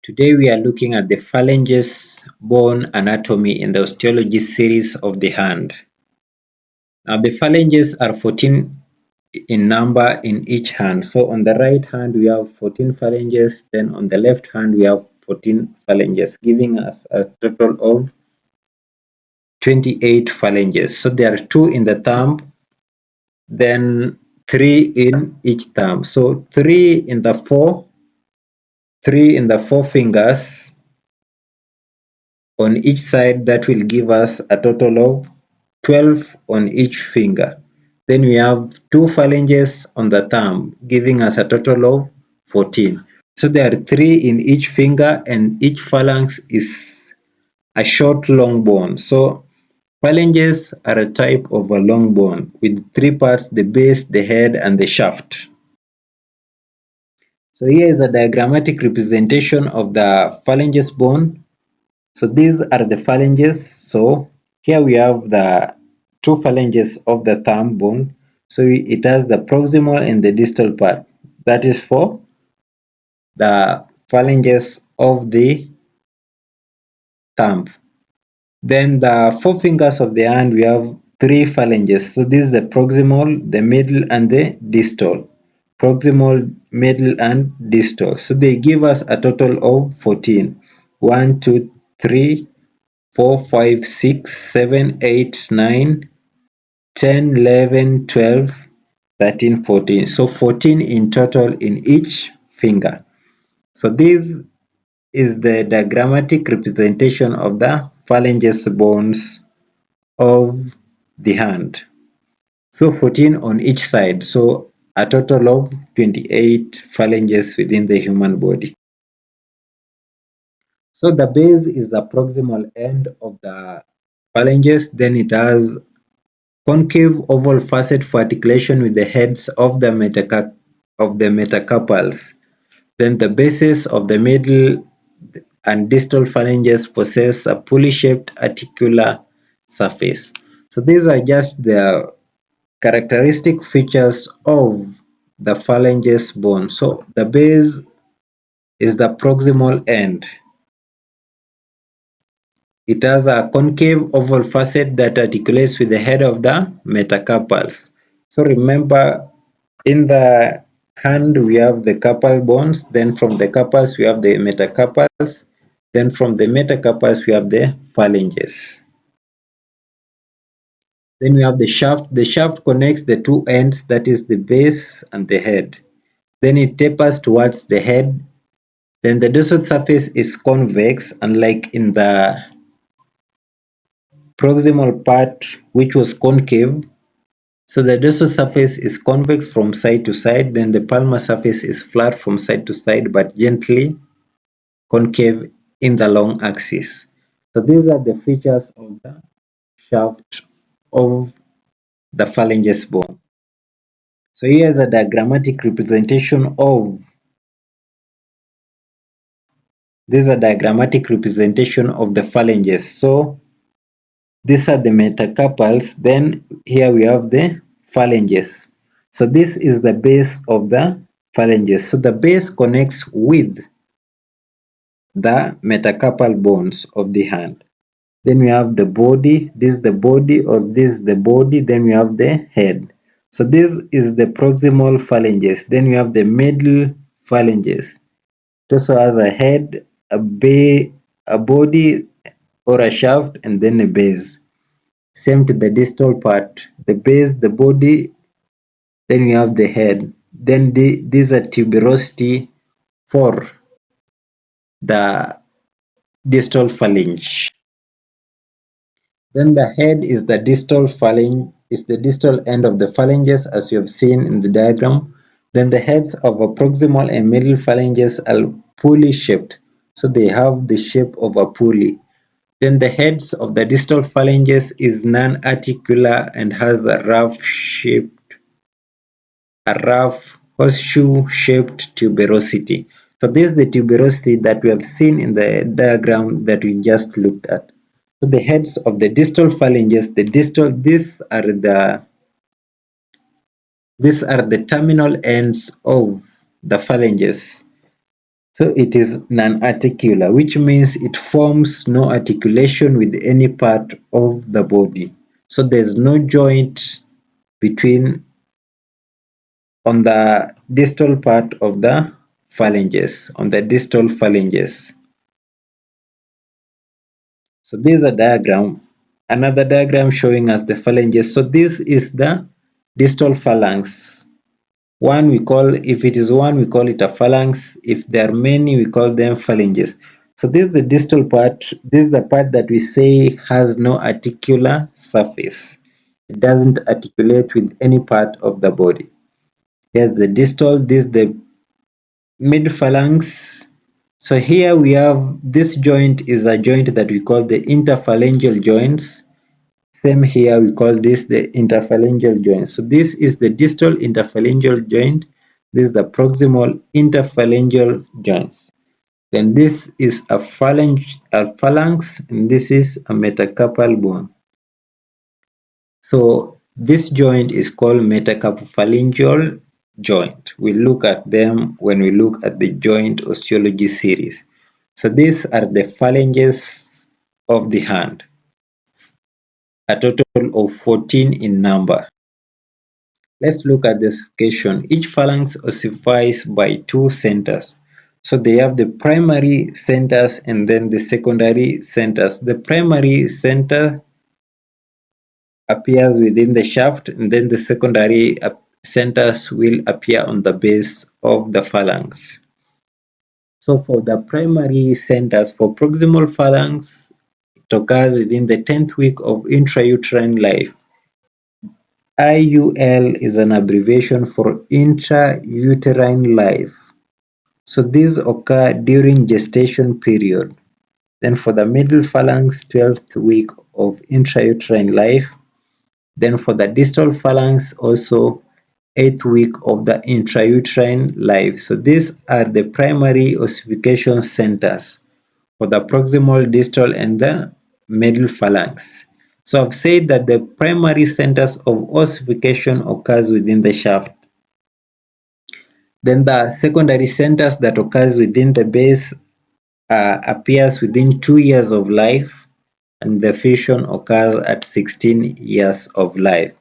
Today we are looking at the phalanges bone anatomy in the osteology series of the hand. Now the phalanges are 14 in number in each hand. So on the right hand we have 14 phalanges, then on the left hand we have 14 phalanges, giving us a total of 28 phalanges. So there are 2 in the thumb, then 3 in each thumb. So 3 in the four fingers on each side. That will give us a total of 12 on each finger. Then we have 2 phalanges on the thumb, giving us a total of 14. So there are 3 in each finger, and each phalanx is a short long bone. So phalanges are a type of a long bone with 3 parts: the base, the head, and the shaft. So here is a diagrammatic representation of the phalanges bone. So these are the phalanges. So here we have the 2 phalanges of the thumb bone. So it has the proximal and the distal part. That is for the phalanges of the thumb. Then the 4 fingers of the hand, we have 3 phalanges. So this is the proximal, the middle, and the distal. Proximal, middle, and distal. So they give us a total of 14. 1, 2, 3, 4, 5, 6, 7, 8, 9, 10, 11, 12, 13, 14. So 14 in total in each finger. So this is the diagrammatic representation of the phalanges bones of the hand. So 14 on each side. So a total of 28 phalanges within the human body. So the base is the proximal end of the phalanges. Then it has concave oval facet for articulation with the heads of the metacarpals. Then the bases of the middle and distal phalanges possess a pulley-shaped articular surface. So these are just the characteristic features of the phalanges bone. So the base is the proximal end. It has a concave oval facet that articulates with the head of the metacarpals. So remember, in the hand we have the carpal bones, then from the carpals we have the metacarpals, then from the metacarpals we have the phalanges. Then we have the shaft. The shaft connects the 2 ends, that is the base and the head. Then it tapers towards the head. Then the dorsal surface is convex, unlike in the proximal part which was concave. So the dorsal surface is convex from side to side, then the palmar surface is flat from side to side but gently concave in the long axis. So these are the features of the shaft of the phalanges bone. So here's a diagrammatic representation of the phalanges. So these are the metacarpals, then here we have the phalanges. So this is the base of the phalanges. So the base connects with the metacarpal bones of the hand. Then we have the body, this is the body, or this is the body, then we have the head. So this is the proximal phalanges. Then we have the middle phalanges. It also has a head, a body or a shaft, and then a base. Same to the distal part, the base, the body, then we have the head. Then these are tuberosity for the distal phalange. Then the head is the distal phalange, is the distal end of the phalanges, as you have seen in the diagram. Then the heads of a proximal and middle phalanges are pulley shaped, so they have the shape of a pulley. Then the heads of the distal phalanges is non-articular and has a rough horseshoe-shaped tuberosity. So this is the tuberosity that we have seen in the diagram that we just looked at. So the heads of the distal phalanges, these are the terminal ends of the phalanges. So it is non-articular, which means it forms no articulation with any part of the body. So there's no joint between on the distal part of the phalanges, on the distal phalanges. So this is a diagram, another diagram showing us the phalanges. So this is the distal phalanx. One we call, if it is one, we call it a phalanx. If there are many, we call them phalanges. So this is the distal part. This is the part that we say has no articular surface. It doesn't articulate with any part of the body. Here's the distal, this is the mid phalanx. So here we have, this joint is a joint that we call the interphalangeal joints. Same here, we call this the interphalangeal joint. So this is the distal interphalangeal joint. This is the proximal interphalangeal joints. Then this is a phalanx, and this is a metacarpal bone. So this joint is called metacarpophalangeal joint. We look at them when we look at the joint osteology series. So these are the phalanges of the hand, a total of 14 in number. Let's look at the ossification. Each phalanx ossifies by two centers. So they have the primary centers and then the secondary centers. The primary center appears within the shaft, and then the secondary centers will appear on the base of the phalanx. So for the primary centers, for proximal phalanx, it occurs within the 10th week of intrauterine life. IUL is an abbreviation for intrauterine life. So these occur during gestation period. Then for the middle phalanx, 12th week of intrauterine life. Then for the distal phalanx, also 8th week of the intrauterine life. So these are the primary ossification centers for the proximal, distal, and the middle phalanx. So I've said that the primary centers of ossification occurs within the shaft. Then the secondary centers that occurs within the base appears within 2 years of life, and the fusion occurs at 16 years of life.